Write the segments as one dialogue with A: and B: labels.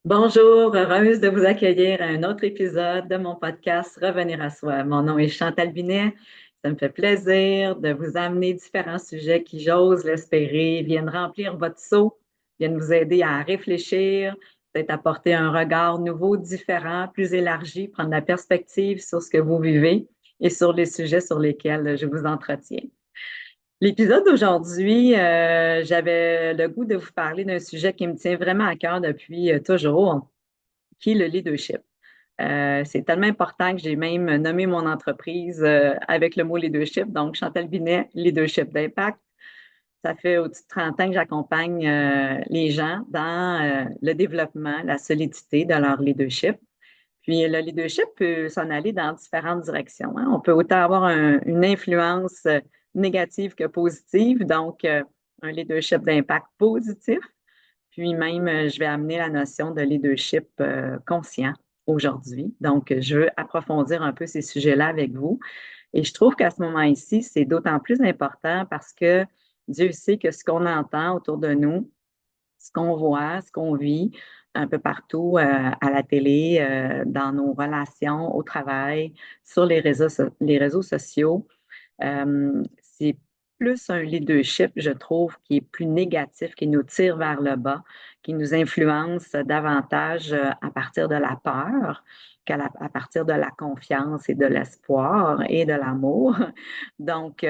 A: Bonjour, heureuse de vous accueillir à un autre épisode de mon podcast Revenir à soi. Mon nom est Chantal Binet. Ça me fait plaisir de vous amener différents sujets qui, j'ose l'espérer, viennent remplir votre seau, viennent vous aider à réfléchir, peut-être apporter un regard nouveau, différent, plus élargi, prendre la perspective sur ce que vous vivez et sur les sujets sur lesquels je vous entretiens. L'épisode d'aujourd'hui, j'avais le goût de vous parler d'un sujet qui me tient vraiment à cœur depuis toujours, qui est le leadership. C'est tellement important que j'ai même nommé mon entreprise avec le mot leadership, donc Chantal Binet, Leadership d'impact. Ça fait au-dessus de 30 ans que j'accompagne les gens dans le développement, la solidité de leur leadership. Puis le leadership peut s'en aller dans différentes directions, hein. On peut autant avoir une influence négative que positive, donc un leadership d'impact positif. Puis même, je vais amener la notion de leadership conscient aujourd'hui. Donc, je veux approfondir un peu ces sujets-là avec vous. Et je trouve qu'à ce moment-ci, c'est d'autant plus important parce que Dieu sait que ce qu'on entend autour de nous, ce qu'on voit, ce qu'on vit un peu partout à la télé, dans nos relations, au travail, sur les réseaux sociaux, c'est plus un leadership, je trouve, qui est plus négatif, qui nous tire vers le bas, qui nous influence davantage à partir de la peur qu'à partir de la confiance et de l'espoir et de l'amour. Donc,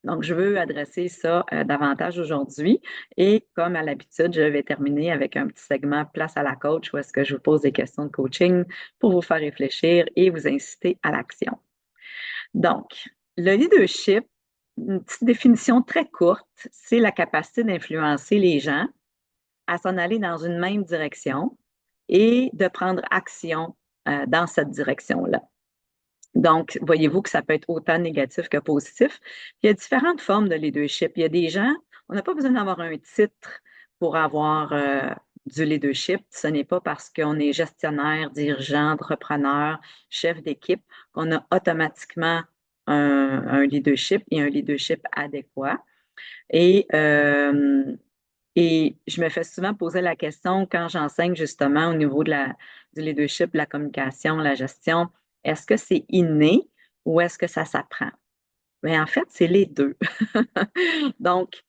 A: donc, je veux adresser ça davantage aujourd'hui. Et comme à l'habitude, je vais terminer avec un petit segment Place à la coach où est-ce que je vous pose des questions de coaching pour vous faire réfléchir et vous inciter à l'action. Donc, le leadership, une petite définition très courte, c'est la capacité d'influencer les gens à s'en aller dans une même direction et de prendre action dans cette direction-là. Donc, voyez-vous que ça peut être autant négatif que positif. Il y a différentes formes de leadership. Il y a des gens, on n'a pas besoin d'avoir un titre pour avoir du leadership. Ce n'est pas parce qu'on est gestionnaire, dirigeant, entrepreneur, chef d'équipe qu'on a automatiquement un leadership et un leadership adéquat. Et, euh, et je me fais souvent poser la question quand j'enseigne justement au niveau du leadership, de la communication, la gestion, est-ce que c'est inné ou est-ce que ça s'apprend? Mais en fait, c'est les deux. Donc,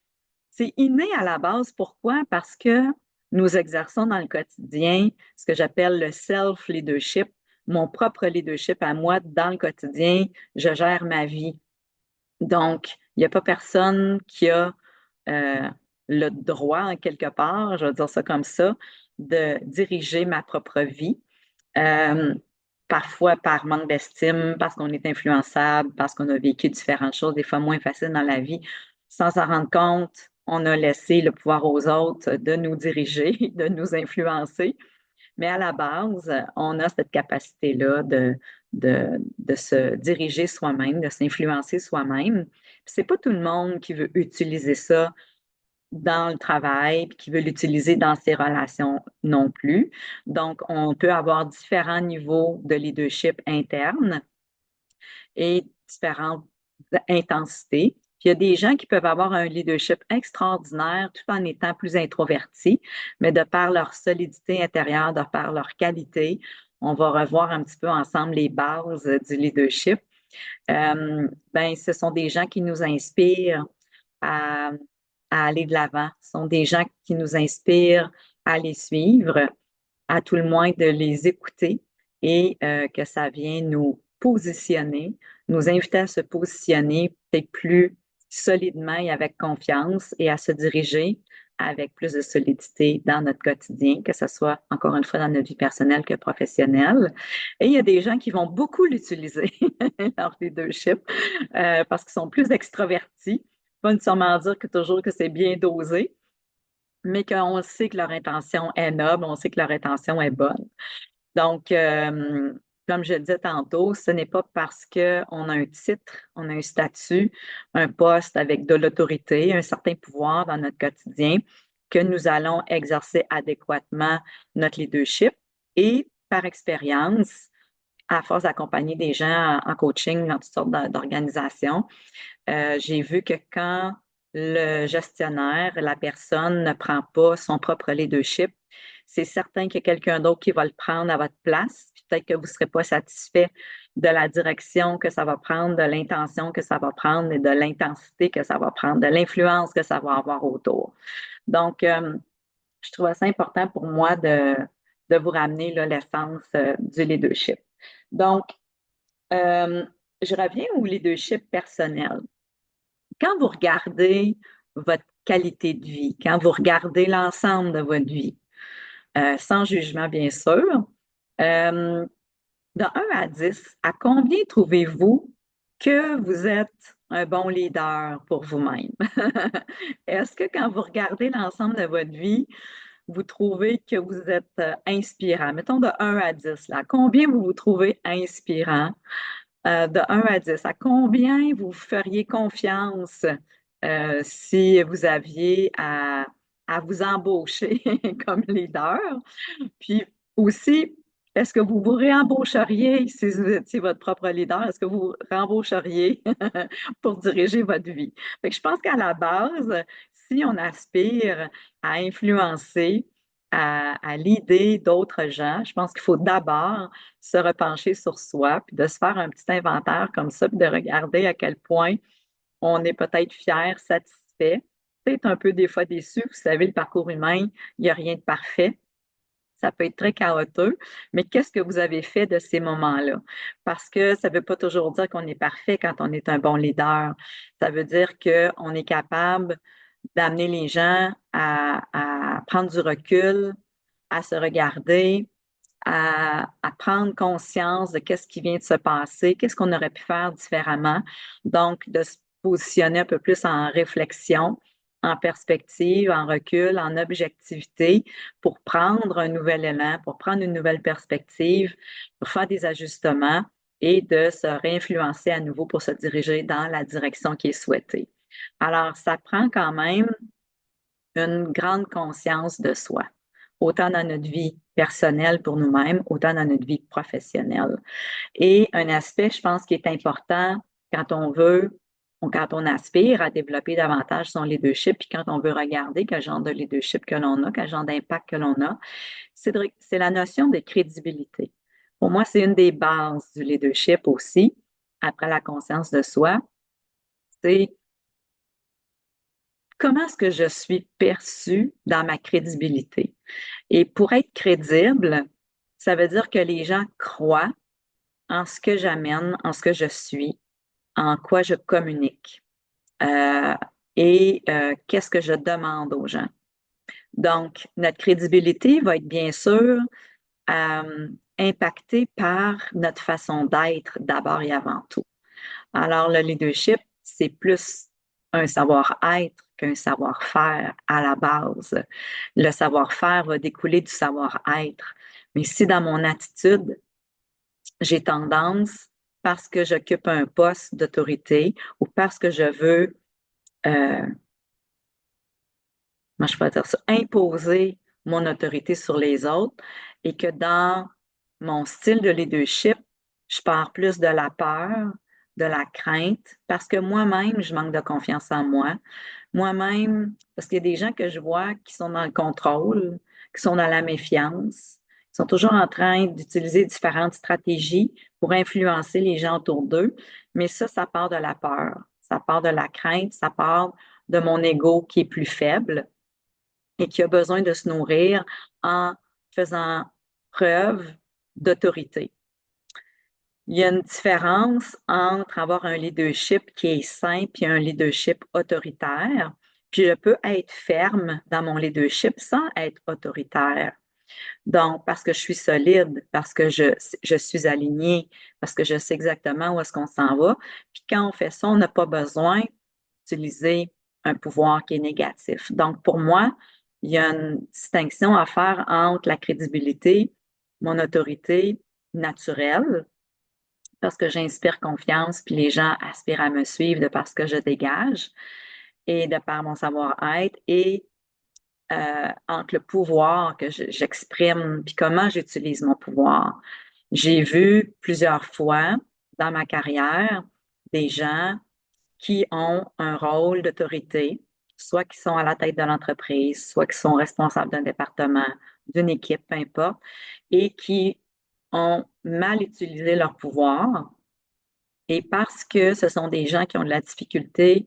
A: c'est inné à la base. Pourquoi? Parce que nous exerçons dans le quotidien ce que j'appelle le self-leadership, mon propre leadership à moi dans le quotidien. Je gère ma vie. Donc, il n'y a pas personne qui a euh, le droit, en quelque part, je vais dire ça comme ça, de diriger ma propre vie. Euh, Parfois par manque d'estime, parce qu'on est influençable, parce qu'on a vécu différentes choses, des fois moins faciles dans la vie. Sans s'en rendre compte, on a laissé le pouvoir aux autres de nous diriger, de nous influencer. Mais à la base, on a cette capacité-là de se diriger soi-même, de s'influencer soi-même. C'est pas tout le monde qui veut utiliser ça dans le travail, puis qui veut l'utiliser dans ses relations non plus. Donc, on peut avoir différents niveaux de leadership interne et différentes intensités. Puis il y a des gens qui peuvent avoir un leadership extraordinaire tout en étant plus introvertis, mais de par leur solidité intérieure, de par leur qualité, on va revoir un petit peu ensemble les bases du leadership. Ben, ce sont des gens qui nous inspirent à, à aller de l'avant. Ce sont des gens qui nous inspirent à les suivre, à tout le moins de les écouter et que ça vient nous positionner, nous inviter à se positionner peut-être plus solidement et avec confiance et à se diriger avec plus de solidité dans notre quotidien, que ce soit encore une fois dans notre vie personnelle que professionnelle. Et il y a des gens qui vont beaucoup l'utiliser, leur leadership, parce qu'ils sont plus extrovertis. Pas nécessairement dire que toujours que c'est bien dosé, mais qu'on sait que leur intention est noble, on sait que leur intention est bonne. Donc, comme je le disais tantôt, ce n'est pas parce qu'on a un titre, on a un statut, un poste avec de l'autorité, un certain pouvoir dans notre quotidien que nous allons exercer adéquatement notre leadership. Et par expérience, à force d'accompagner des gens en coaching dans toutes sortes d'organisations, j'ai vu que quand le gestionnaire, la personne ne prend pas son propre leadership, c'est certain qu'il y a quelqu'un d'autre qui va le prendre à votre place. Peut-être que vous ne serez pas satisfait de la direction que ça va prendre, de l'intention que ça va prendre et de l'intensité que ça va prendre, de l'influence que ça va avoir autour. Donc, je trouvais ça important pour moi de vous ramener là, l'essence du leadership. Donc, euh, je reviens au leadership personnel. Quand vous regardez votre qualité de vie, quand vous regardez l'ensemble de votre vie, sans jugement bien sûr, euh, de 1 à 10, à combien trouvez-vous que vous êtes un bon leader pour vous-même? Est-ce que quand vous regardez l'ensemble de votre vie, vous trouvez que vous êtes inspirant? Mettons de 1 à 10, là. Combien vous vous trouvez inspirant? De 1 à 10, à combien vous feriez confiance si vous aviez à vous embaucher comme leader? Puis aussi, est-ce que vous vous réembaucheriez si vous étiez votre propre leader? Est-ce que vous vous réembaucheriez pour diriger votre vie? Fait que je pense qu'à la base, si on aspire à influencer, à l'idée d'autres gens, je pense qu'il faut d'abord se repencher sur soi, puis de se faire un petit inventaire comme ça, puis de regarder à quel point on est peut-être fier, satisfait, peut-être un peu des fois déçu. Vous savez, le parcours humain, il n'y a rien de parfait. Ça peut être très chaotique, mais qu'est-ce que vous avez fait de ces moments-là? Parce que ça ne veut pas toujours dire qu'on est parfait quand on est un bon leader. Ça veut dire qu'on est capable d'amener les gens à prendre du recul, à se regarder, à prendre conscience de qu'est-ce qui vient de se passer, qu'est-ce qu'on aurait pu faire différemment. Donc, de se positionner un peu plus en réflexion, en perspective, en recul, en objectivité, pour prendre un nouvel élan, pour prendre une nouvelle perspective, pour faire des ajustements et de se réinfluencer à nouveau pour se diriger dans la direction qui est souhaitée. Alors, ça prend quand même une grande conscience de soi, autant dans notre vie personnelle pour nous-mêmes, autant dans notre vie professionnelle. Et un aspect, je pense, qui est important quand on veut, ou quand on aspire à développer davantage son leadership, puis quand on veut regarder quel genre de leadership que l'on a, quel genre d'impact que l'on a, c'est la notion de crédibilité. Pour moi, c'est une des bases du leadership aussi, après la conscience de soi, c'est comment est-ce que je suis perçue dans ma crédibilité. Et pour être crédible, ça veut dire que les gens croient en ce que j'amène, en ce que je suis, en quoi je communique euh, et qu'est-ce que je demande aux gens. Donc, notre crédibilité va être bien sûr euh, impactée par notre façon d'être d'abord et avant tout. Alors, le leadership, c'est plus un savoir-être qu'un savoir-faire à la base. Le savoir-faire va découler du savoir-être. Mais si dans mon attitude, j'ai tendance, parce que j'occupe un poste d'autorité ou parce que je veux, euh, moi je peux dire ça, imposer mon autorité sur les autres et que dans mon style de leadership, je pars plus de la peur, de la crainte, parce que moi-même, je manque de confiance en moi. Moi-même, parce qu'il y a des gens que je vois qui sont dans le contrôle, qui sont dans la méfiance, qui sont toujours en train d'utiliser différentes stratégies pour influencer les gens autour d'eux. Mais ça part de la peur, ça part de la crainte, ça part de mon ego qui est plus faible et qui a besoin de se nourrir en faisant preuve d'autorité. Il y a une différence entre avoir un leadership qui est sain et un leadership autoritaire. Puis je peux être ferme dans mon leadership sans être autoritaire. Donc, parce que je suis solide, parce que je suis alignée, parce que je sais exactement où est-ce qu'on s'en va. Puis quand on fait ça, on n'a pas besoin d'utiliser un pouvoir qui est négatif. Donc, pour moi, il y a une distinction à faire entre la crédibilité, mon autorité naturelle, parce que j'inspire confiance, puis les gens aspirent à me suivre de parce que je dégage et de par mon savoir-être, et entre le pouvoir que j'exprime, puis comment j'utilise mon pouvoir. J'ai vu plusieurs fois dans ma carrière des gens qui ont un rôle d'autorité, soit qui sont à la tête de l'entreprise, soit qui sont responsables d'un département, d'une équipe, peu importe, et qui ont mal utilisé leur pouvoir. Et parce que ce sont des gens qui ont de la difficulté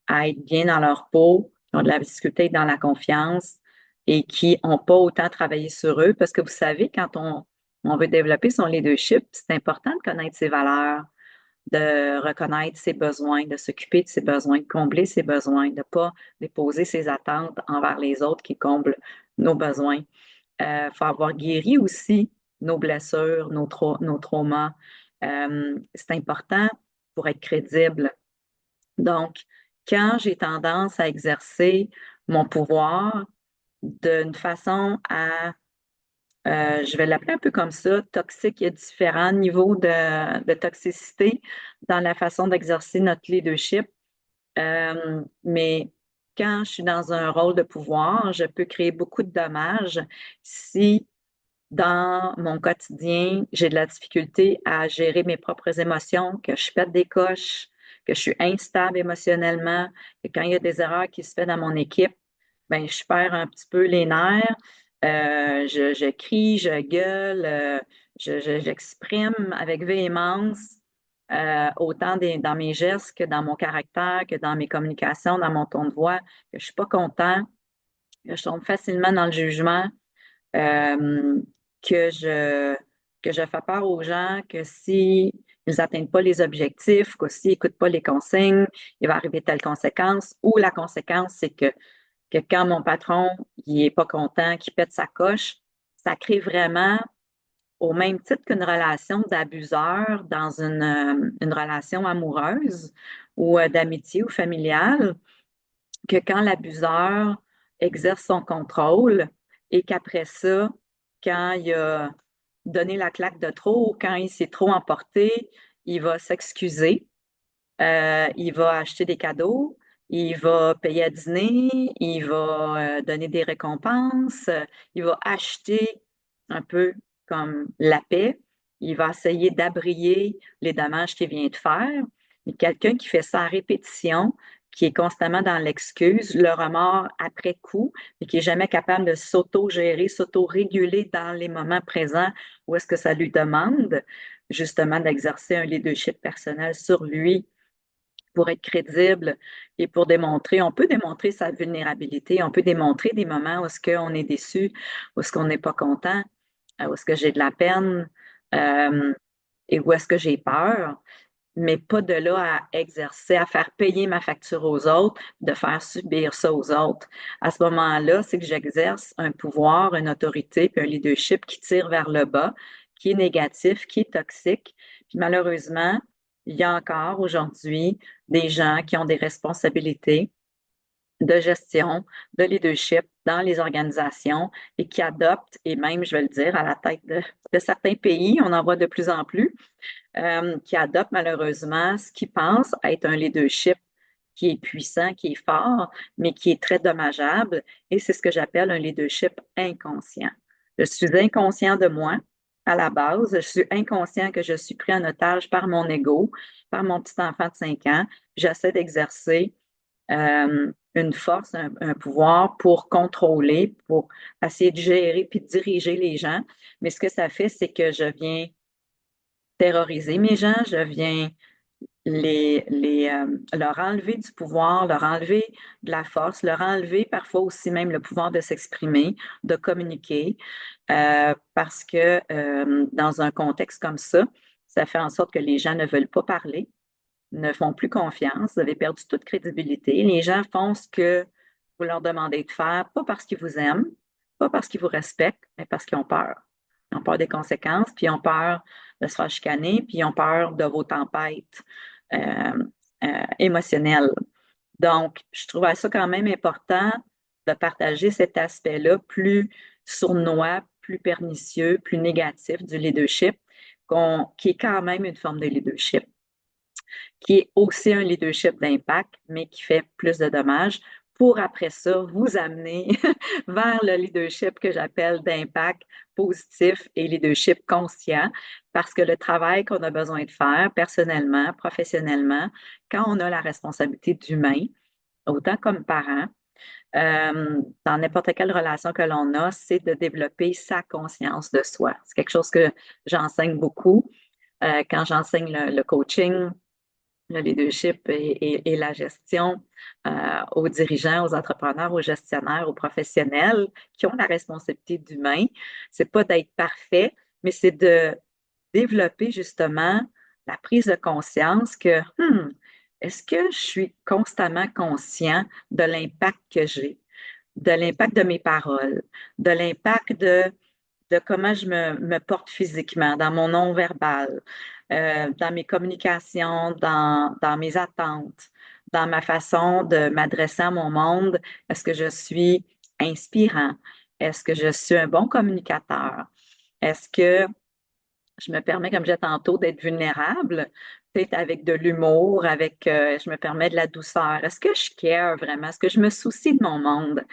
A: à être bien dans leur peau, qui ont de la difficulté à être dans la confiance et qui n'ont pas autant travaillé sur eux, parce que vous savez, quand on veut développer son leadership, c'est important de connaître ses valeurs, de reconnaître ses besoins, de s'occuper de ses besoins, de combler ses besoins, de ne pas déposer ses attentes envers les autres qui comblent nos besoins. Faut avoir guéri aussi nos blessures, nos traumas. C'est important pour être crédible. Donc, quand j'ai tendance à exercer mon pouvoir d'une façon je vais l'appeler un peu comme ça, toxique, il y a différents niveaux de toxicité dans la façon d'exercer notre leadership. Mais quand je suis dans un rôle de pouvoir, je peux créer beaucoup de dommages si dans mon quotidien, j'ai de la difficulté à gérer mes propres émotions, que je pète des coches, que je suis instable émotionnellement, que quand il y a des erreurs qui se font dans mon équipe, ben, je perds un petit peu les nerfs, je crie, je gueule, j'exprime avec véhémence, autant dans mes gestes que dans mon caractère, que dans mes communications, dans mon ton de voix, que je suis pas content, que je tombe facilement dans le jugement, euh, que je, que je fais peur aux gens que si ils n'atteignent pas les objectifs, que s'ils n'écoutent pas les consignes, il va arriver telle conséquence, ou la conséquence, c'est que quand mon patron il est pas content, qu'il pète sa coche, ça crée vraiment, au même titre qu'une relation d'abuseur dans une relation amoureuse ou d'amitié ou familiale, que quand l'abuseur exerce son contrôle et qu'après ça, quand il a donné la claque de trop, quand il s'est trop emporté, il va s'excuser, il va acheter des cadeaux, il va payer à dîner, il va donner des récompenses, il va acheter un peu comme la paix, il va essayer d'abrier les dommages qu'il vient de faire. Mais quelqu'un qui fait ça à répétition, qui est constamment dans l'excuse, le remords après coup, et qui est jamais capable de s'auto-gérer, s'auto-réguler dans les moments présents où est-ce que ça lui demande justement d'exercer un leadership personnel sur lui pour être crédible et pour démontrer, on peut démontrer sa vulnérabilité, on peut démontrer des moments où est-ce qu'on est déçu, où est-ce qu'on n'est pas content, où est-ce que j'ai de la peine euh, et où est-ce que j'ai peur, mais pas de là à exercer, à faire payer ma facture aux autres, de faire subir ça aux autres. À ce moment-là, c'est que j'exerce un pouvoir, une autorité, puis un leadership qui tire vers le bas, qui est négatif, qui est toxique. Puis malheureusement, il y a encore aujourd'hui des gens qui ont des responsabilités de gestion, de leadership dans les organisations et qui adoptent, et même, je vais le dire, à la tête de certains pays, on en voit de plus en plus, qui adoptent malheureusement ce qu'ils pensent être un leadership qui est puissant, qui est fort, mais qui est très dommageable. Et c'est ce que j'appelle un leadership inconscient. Je suis inconscient de moi à la base. Je suis inconscient que je suis pris en otage par mon ego, par mon petit enfant de 5 ans. J'essaie d'exercer une force, un pouvoir pour contrôler, pour essayer de gérer puis de diriger les gens. Mais ce que ça fait, c'est que je viens terroriser mes gens, je viens leur enlever du pouvoir, leur enlever de la force, leur enlever parfois aussi même le pouvoir de s'exprimer, de communiquer, parce que dans un contexte comme ça fait en sorte que les gens ne veulent pas parler, ne font plus confiance, vous avez perdu toute crédibilité. Les gens font ce que vous leur demandez de faire, pas parce qu'ils vous aiment, pas parce qu'ils vous respectent, mais parce qu'ils ont peur. Ils ont peur des conséquences, puis ils ont peur de se faire chicaner, puis ils ont peur de vos tempêtes euh, émotionnelles. Donc, je trouvais ça quand même important de partager cet aspect-là plus sournois, plus pernicieux, plus négatif du leadership, qui est quand même une forme de leadership qui est aussi un leadership d'impact, mais qui fait plus de dommages, pour après ça vous amener vers le leadership que j'appelle d'impact positif et leadership conscient, parce que le travail qu'on a besoin de faire personnellement, professionnellement, quand on a la responsabilité d'humain, autant comme parent, dans n'importe quelle relation que l'on a, c'est de développer sa conscience de soi. C'est quelque chose que j'enseigne beaucoup quand j'enseigne le coaching, le leadership et la gestion aux dirigeants, aux entrepreneurs, aux gestionnaires, aux professionnels qui ont la responsabilité d'humain. C'est pas d'être parfait, mais c'est de développer justement la prise de conscience que est-ce que je suis constamment conscient de l'impact que j'ai, de l'impact de mes paroles, de l'impact de comment je me porte physiquement, dans mon non-verbal, dans mes communications, dans mes attentes, dans ma façon de m'adresser à mon monde. Est-ce que je suis inspirant? Est-ce que je suis un bon communicateur? Est-ce que je me permets, comme je disais tantôt, d'être vulnérable, peut-être avec de l'humour, je me permets de la douceur. Est-ce que je care vraiment? Est-ce que je me soucie de mon monde?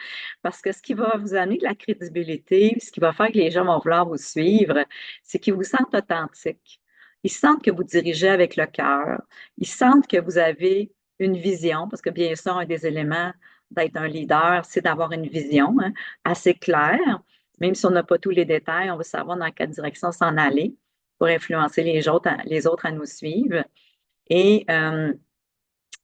A: Parce que ce qui va vous amener de la crédibilité, ce qui va faire que les gens vont vouloir vous suivre, c'est qu'ils vous sentent authentique. Ils sentent que vous dirigez avec le cœur. Ils sentent que vous avez une vision, parce que bien sûr, un des éléments d'être un leader, c'est d'avoir une vision assez claire. Même si on n'a pas tous les détails, on veut savoir dans quelle direction s'en aller pour influencer les autres à nous suivre. Et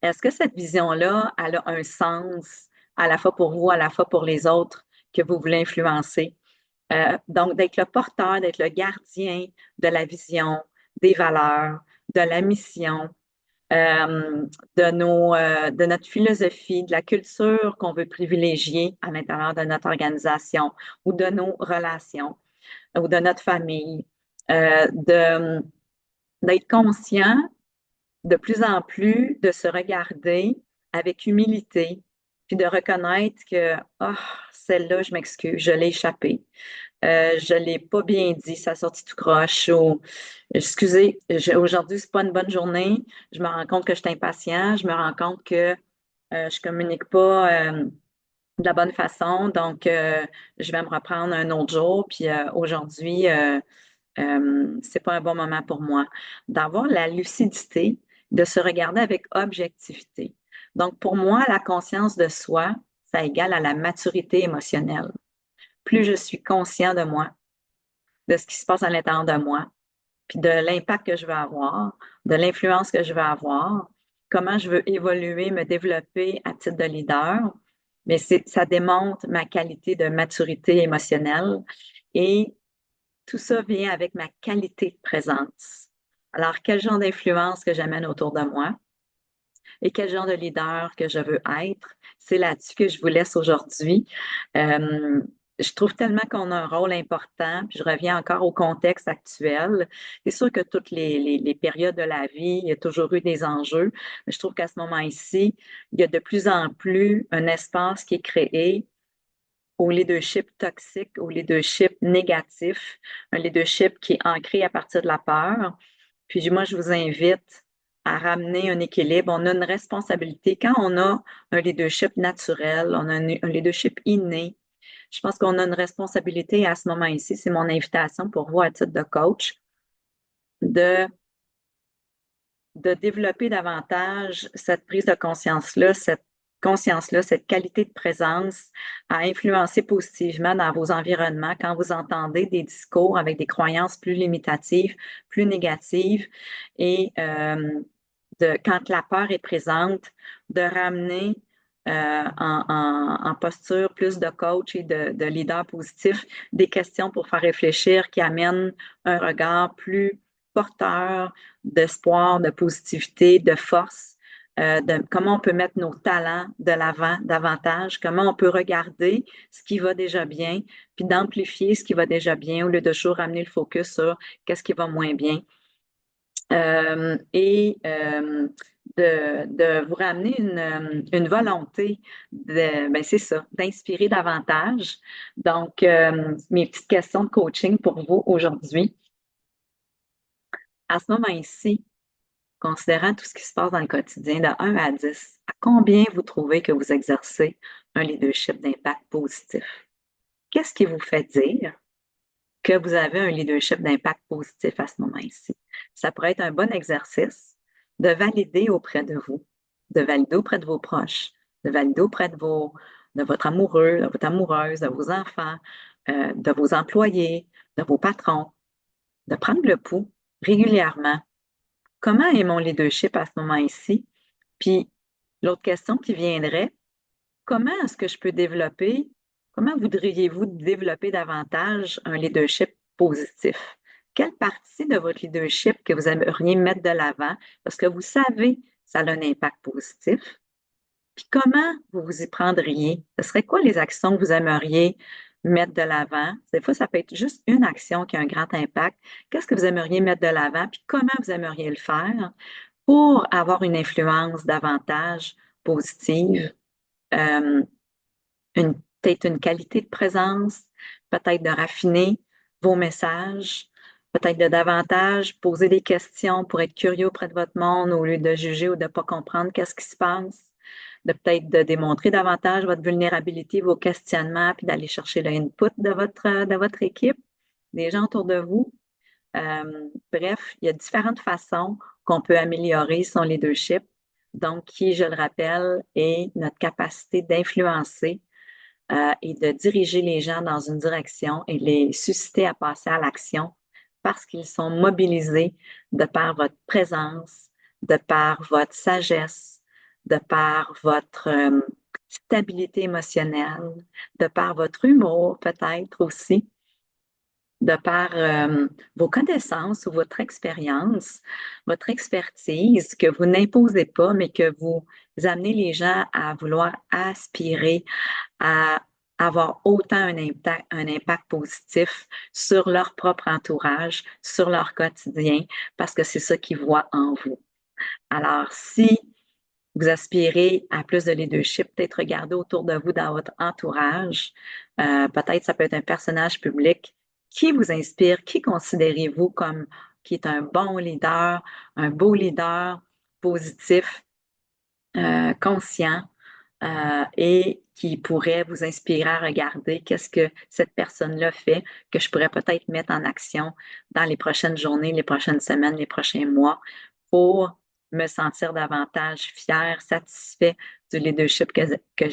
A: est-ce que cette vision-là, elle a un sens à la fois pour vous, à la fois pour les autres que vous voulez influencer? Donc, d'être le porteur, d'être le gardien de la vision, des valeurs, de la mission, de notre philosophie, de la culture qu'on veut privilégier à l'intérieur de notre organisation ou de nos relations ou de notre famille, d'être conscient de plus en plus de se regarder avec humilité, puis de reconnaître que, oh, celle-là, je m'excuse, je l'ai échappée. Je l'ai pas bien dit, ça a sorti tout croche. Ou, excusez, aujourd'hui, c'est pas une bonne journée. Je me rends compte que je suis impatient. Je me rends compte que je communique pas de la bonne façon. Donc, je vais me reprendre un autre jour. Puis aujourd'hui, c'est pas un bon moment pour moi. D'avoir la lucidité, de se regarder avec objectivité. Donc, pour moi, la conscience de soi, ça égale à la maturité émotionnelle. Plus je suis conscient de moi, de ce qui se passe à l'intérieur de moi, puis de l'impact que je veux avoir, de l'influence que je veux avoir, comment je veux évoluer, me développer à titre de leader, mais ça démontre ma qualité de maturité émotionnelle et tout ça vient avec ma qualité de présence. Alors, quel genre d'influence que j'amène autour de moi et quel genre de leader que je veux être, c'est là-dessus que je vous laisse aujourd'hui. Euh, je trouve tellement qu'on a un rôle important, puis je reviens encore au contexte actuel. C'est sûr que toutes les périodes de la vie, il y a toujours eu des enjeux, mais je trouve qu'à ce moment-ci, il y a de plus en plus un espace qui est créé au leadership toxique, au leadership négatif, un leadership qui est ancré à partir de la peur. Puis moi, je vous invite à ramener un équilibre. On a une responsabilité. Quand on a un leadership naturel, on a un leadership inné, je pense qu'on a une responsabilité à ce moment ici. C'est mon invitation pour vous à titre de coach, de, de développer davantage cette prise de conscience-là, cette qualité de présence à influencer positivement dans vos environnements quand vous entendez des discours avec des croyances plus limitatives, plus négatives et quand la peur est présente, de ramener en posture plus de coach et de leader positif des questions pour faire réfléchir qui amènent un regard plus porteur d'espoir, de positivité, de force, de comment on peut mettre nos talents de l'avant davantage, comment on peut regarder ce qui va déjà bien, puis d'amplifier ce qui va déjà bien au lieu de toujours ramener le focus sur qu'est-ce qui va moins bien. Et de vous ramener une volonté ben c'est ça, d'inspirer davantage. Donc, mes petites questions de coaching pour vous aujourd'hui. À ce moment-ci, considérant tout ce qui se passe dans le quotidien de 1 à 10, à combien vous trouvez que vous exercez un leadership d'impact positif? Qu'est-ce qui vous fait dire que vous avez un leadership d'impact positif à ce moment-ci? Ça pourrait être un bon exercice de valider auprès de vous, de valider auprès de vos proches, de valider auprès de de votre amoureux, de votre amoureuse, de vos enfants, de vos employés, de vos patrons, de prendre le pouls régulièrement. Comment est mon leadership à ce moment ici? Puis l'autre question qui viendrait, comment est-ce que je peux développer, comment voudriez-vous développer davantage un leadership positif? Quelle partie de votre leadership que vous aimeriez mettre de l'avant parce que vous savez que ça a un impact positif? Puis comment vous vous y prendriez? Ce serait quoi les actions que vous aimeriez mettre de l'avant? Des fois, ça peut être juste une action qui a un grand impact. Qu'est-ce que vous aimeriez mettre de l'avant? Puis comment vous aimeriez le faire pour avoir une influence davantage positive? Euh, peut-être une qualité de présence, peut-être de raffiner vos messages, peut-être de davantage poser des questions pour être curieux auprès de votre monde au lieu de juger ou de ne pas comprendre qu'est-ce qui se passe, de peut-être de démontrer davantage votre vulnérabilité, vos questionnements, puis d'aller chercher l'input de votre équipe, des gens autour de vous. Bref, il y a différentes façons qu'on peut améliorer son leadership, donc qui, je le rappelle, est notre capacité d'influencer et de diriger les gens dans une direction et les susciter à passer à l'action parce qu'ils sont mobilisés de par votre présence, de par votre sagesse, de par votre stabilité émotionnelle, de par votre humour peut-être aussi, de par vos connaissances ou votre expérience, votre expertise que vous n'imposez pas, mais que vous amenez les gens à vouloir aspirer à avoir autant un impact positif sur leur propre entourage, sur leur quotidien, parce que c'est ça qu'ils voient en vous. Alors, si vous aspirez à plus de leadership, peut-être regarder autour de vous dans votre entourage. Peut-être ça peut être un personnage public qui vous inspire, qui considérez-vous comme qui est un bon leader, un beau leader positif, conscient et qui pourrait vous inspirer à regarder qu'est-ce que cette personne-là fait, que je pourrais peut-être mettre en action dans les prochaines journées, les prochaines semaines, les prochains mois pour me sentir davantage fière, satisfait du leadership que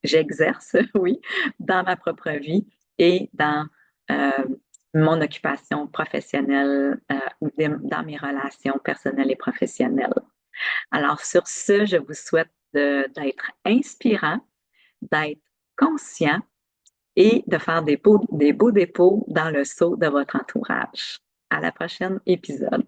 A: j'exerce, oui, dans ma propre vie et dans euh, mon occupation professionnelle ou dans mes relations personnelles et professionnelles. Alors, sur ce, je vous souhaite d'être inspirant, d'être conscient et de faire des beaux dépôts dans le seau de votre entourage. À la prochaine épisode.